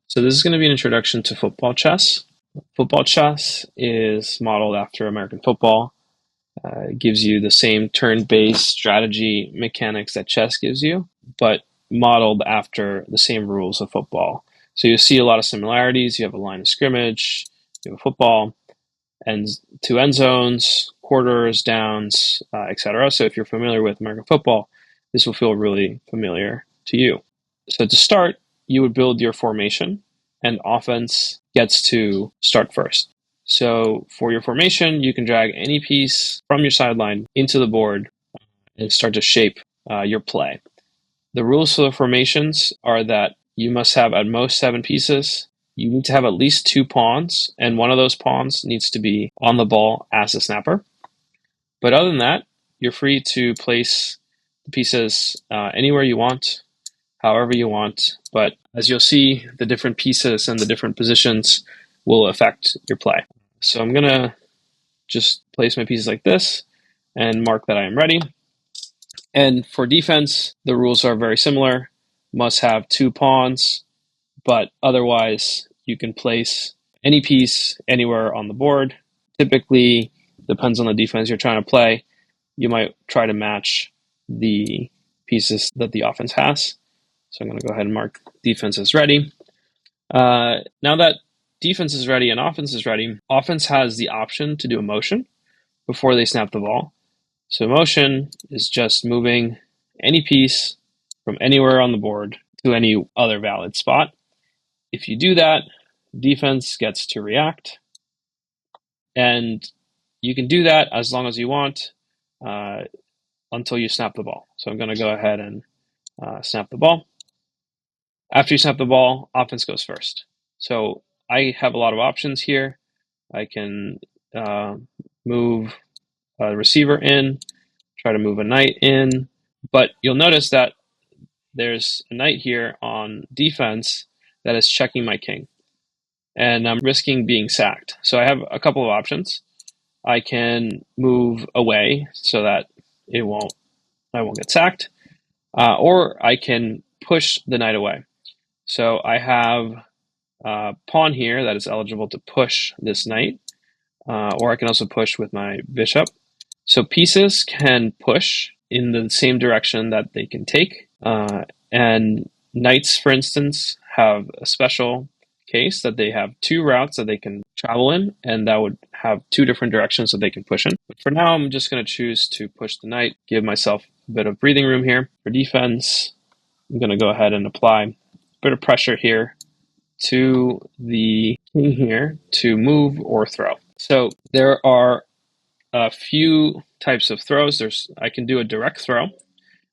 So this is going to be an introduction to football chess. Football chess is modeled after American football. It gives you the same turn-based strategy mechanics that chess gives you, but modeled after the same rules of football. So you see a lot of similarities. You have a line of scrimmage, you have a football, and two end zones, quarters, downs, etc. So if you're familiar with American football, this will feel really familiar to you. So to start, you would build your formation, and offense gets to start first. So for your formation, you can drag any piece from your sideline into the board and start to shape your play. The rules for the formations are that you must have at most 7 pieces. You need to have at least 2 pawns, and one of those pawns needs to be on the ball as a snapper. But other than that, you're free to place the pieces anywhere you want, however you want. But as you'll see, the different pieces and the different positions will affect your play. So I'm going to just place my pieces like this and mark that I am ready. And for defense, the rules are very similar. Must have 2 pawns, but otherwise you can place any piece anywhere on the board. Typically, depends on the defense you're trying to play. You might try to match the pieces that the offense has. So I'm going to go ahead and mark defense as ready. Now that defense is ready and offense is ready, offense has the option to do a motion before they snap the ball. So motion is just moving any piece from anywhere on the board to any other valid spot. If you do that, defense gets to react. And you can do that as long as you want until you snap the ball. So I'm going to go ahead and snap the ball. After you snap the ball, offense goes first. So I have a lot of options here. I can move a receiver in, try to move a knight in, but you'll notice that there's a knight here on defense that is checking my king, and I'm risking being sacked. So I have a couple of options. I can move away so that I won't get sacked, or I can push the knight away. So I have a pawn here that is eligible to push this knight, or I can also push with my bishop. So pieces can push in the same direction that they can take, and knights, for instance, have a special case that they have 2 routes that they can travel in, and that would have 2 different directions that they can push in. But for now, I'm just going to choose to push the knight, give myself a bit of breathing room here. For defense, I'm going to go ahead and apply a bit of pressure here to the king here to move or throw. So there are a few types of throws. I can do a direct throw,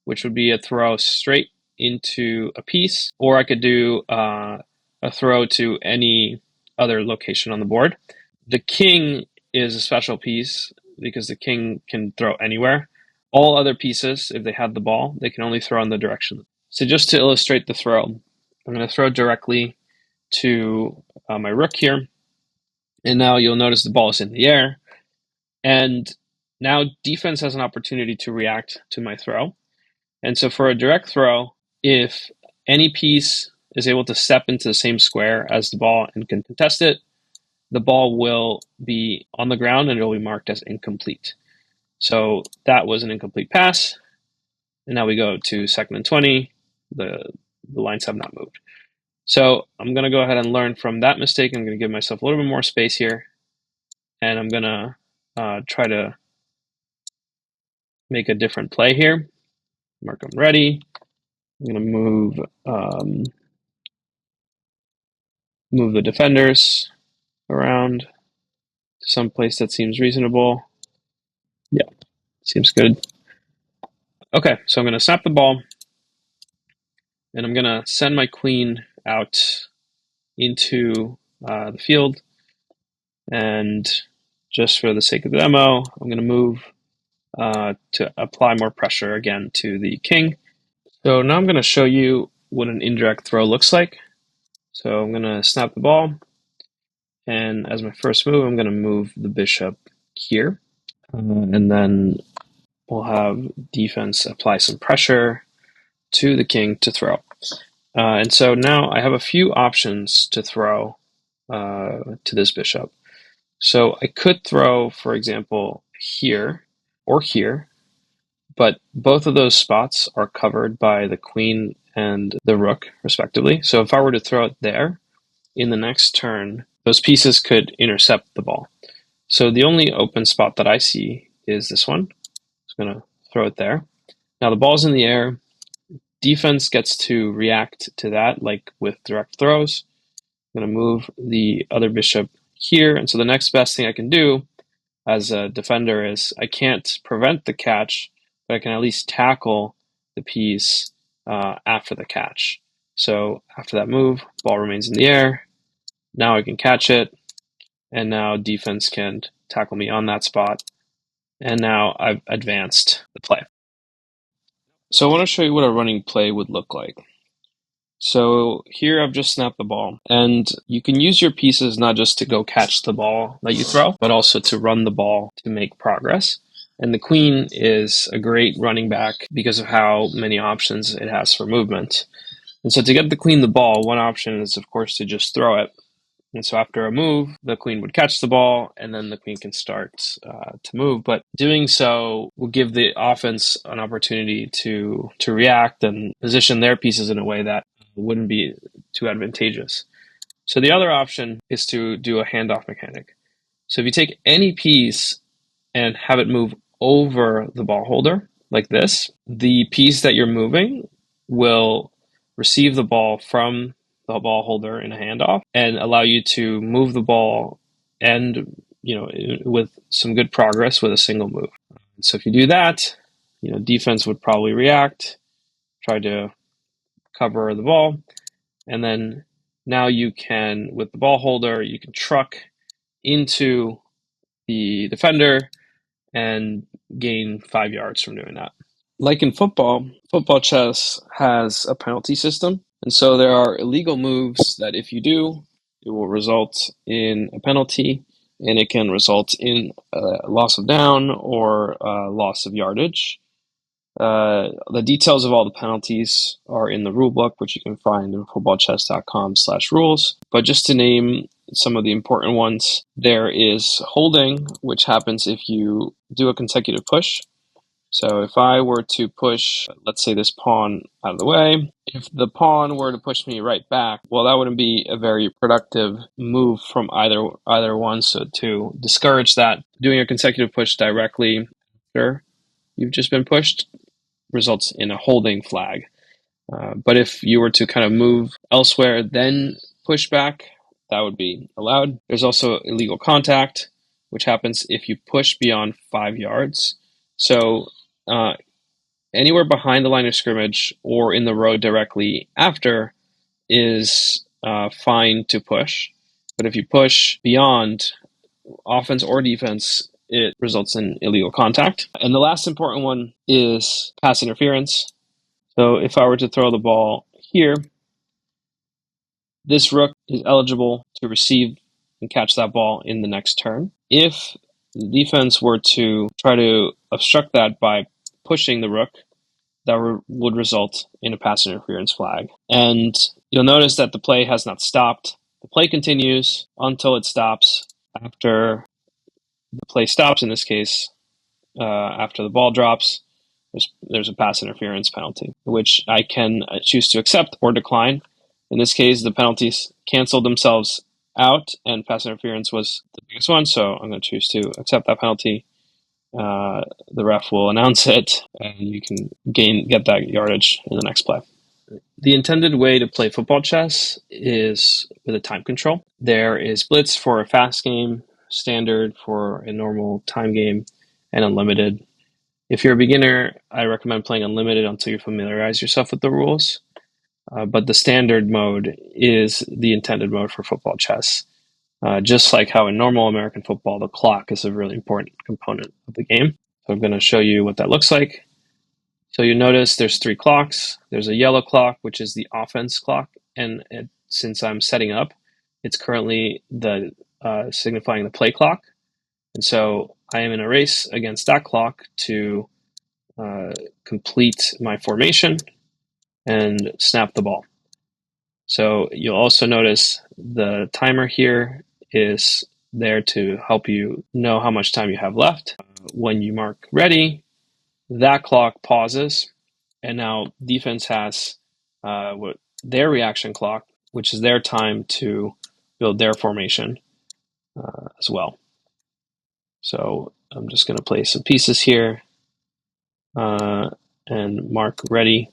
which would be a throw straight into a piece, or I could do a throw to any other location on the board. The king is a special piece because the king can throw anywhere. All other pieces, if they had the ball, they can only throw in the direction. So just to illustrate the throw, I'm going to throw directly to my rook here, and now you'll notice the ball is in the air, and now defense has an opportunity to react to my throw. And so for a direct throw, if any piece is able to step into the same square as the ball and can contest it, the ball will be on the ground and it will be marked as incomplete. So that was an incomplete pass. And now we go to second and 20. The lines have not moved. So I'm going to go ahead and learn from that mistake. I'm going to give myself a little bit more space here. And I'm going to try to make a different play here. Mark I'm ready. I'm going to move the defenders around to some place that seems reasonable. Yeah, seems good. Okay, so I'm going to snap the ball, and I'm going to send my queen out into the field. And just for the sake of the demo, I'm going to move to apply more pressure again to the king. So now I'm going to show you what an indirect throw looks like. So I'm going to snap the ball, and as my first move, I'm going to move the bishop here. And then we'll have defense apply some pressure to the king to throw. And so now I have a few options to throw to this bishop. So I could throw, for example, here or here, but both of those spots are covered by the queen and the rook, respectively. So if I were to throw it there, in the next turn, those pieces could intercept the ball. So the only open spot that I see is this one. I'm going to throw it there. Now the ball's in the air. Defense gets to react to that, like with direct throws. I'm going to move the other bishop here. And so the next best thing I can do as a defender is I can't prevent the catch, but I can at least tackle the piece after the catch. So after that move, ball remains in the air. Now I can catch it, and now defense can tackle me on that spot. And now I've advanced the play. So I want to show you what a running play would look like. So here I've just snapped the ball, and you can use your pieces not just to go catch the ball that you throw, but also to run the ball to make progress. And the queen is a great running back because of how many options it has for movement. And so to get the queen the ball, one option is, of course, to just throw it. And so after a move, the queen would catch the ball, and then the queen can start to move. But doing so will give the offense an opportunity to react and position their pieces in a way that wouldn't be too advantageous. So the other option is to do a handoff mechanic. So if you take any piece and have it move over the ball holder, like this, the piece that you're moving will receive the ball from the ball holder in a handoff and allow you to move the ball and, with some good progress with a single move. So if you do that, defense would probably react, try to cover the ball, and then now you can, with the ball holder, you can truck into the defender and gain 5 yards from doing that. Like in football, football chess has a penalty system. And so there are illegal moves that if you do, it will result in a penalty, and it can result in a loss of down or a loss of yardage. The details of all the penalties are in the rule book, which you can find in footballchess.com/rules. But just to name some of the important ones, there is holding, which happens if you do a consecutive push. So if I were to push, let's say, this pawn out of the way, if the pawn were to push me right back, well, that wouldn't be a very productive move from either one. So to discourage that, doing a consecutive push directly after you've just been pushed results in a holding flag. But if you were to kind of move elsewhere, then push back, that would be allowed. There's also illegal contact, which happens if you push beyond 5 yards. So anywhere behind the line of scrimmage or in the row directly after is fine to push. But if you push beyond offense or defense, it results in illegal contact. And the last important one is pass interference. So if I were to throw the ball here, this rook is eligible to receive and catch that ball in the next turn. If the defense were to try to obstruct that by pushing the rook, that would result in a pass interference flag. And you'll notice that the play has not stopped. The play continues until it stops. After the play stops, in this case, after the ball drops, there's a pass interference penalty, which I can choose to accept or decline. In this case, the penalties canceled themselves out, and pass interference was the biggest one, so I'm going to choose to accept that penalty. The ref will announce it, and you can get that yardage in the next play. The intended way to play football chess is with a time control. There is blitz for a fast game, standard for a normal time game, and unlimited. If you're a beginner, I recommend playing unlimited until you familiarize yourself with the rules. But the standard mode is the intended mode for football chess. Just like how in normal American football, the clock is a really important component of the game. So I'm going to show you what that looks like. So you notice there's 3 clocks. There's a yellow clock, which is the offense clock. And since I'm setting up, it's currently signifying the play clock. And so I am in a race against that clock to complete my formation and snap the ball. So you'll also notice the timer here is there to help you know how much time you have left. When you mark ready, that clock pauses, and now defense has what their reaction clock, which is their time to build their formation as well. So I'm just going to place some pieces here and mark ready.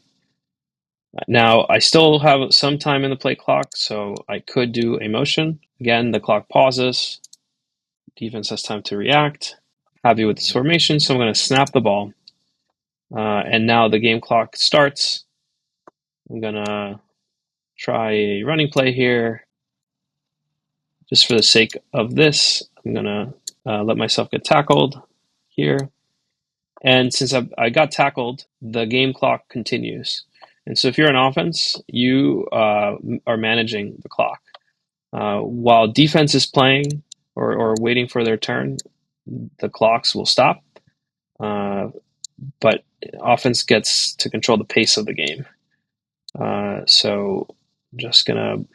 Now I still have some time in the play clock, so I could do a motion. Again, the clock pauses. Defense has time to react. Happy with this formation, so I'm going to snap the ball. And now the game clock starts. I'm going to try a running play here. Just for the sake of this, I'm going to let myself get tackled here. And since I got tackled, the game clock continues. And so if you're an offense, you are managing the clock. While defense is playing or waiting for their turn, the clocks will stop. But offense gets to control the pace of the game. So I'm just going to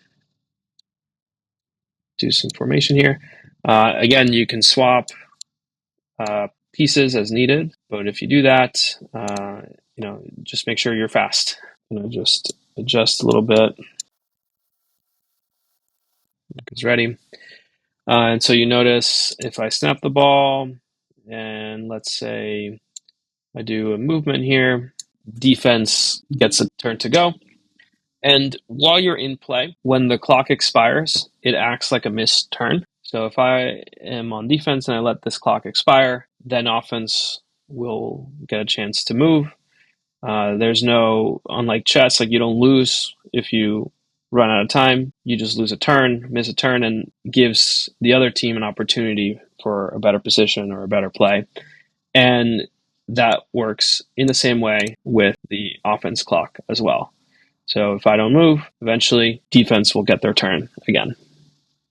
do some formation here. Again, you can swap pieces as needed, but if you do that, just make sure you're fast. Just adjust a little bit. It's ready. And so you notice if I snap the ball and let's say I do a movement here, defense gets a turn to go. And while you're in play, when the clock expires, it acts like a missed turn. So if I am on defense and I let this clock expire, then offense will get a chance to move. There's no, unlike chess, like you don't lose if you run out of time. You just lose a turn, miss a turn, and gives the other team an opportunity for a better position or a better play. And that works in the same way with the offense clock as well. So if I don't move, eventually defense will get their turn again.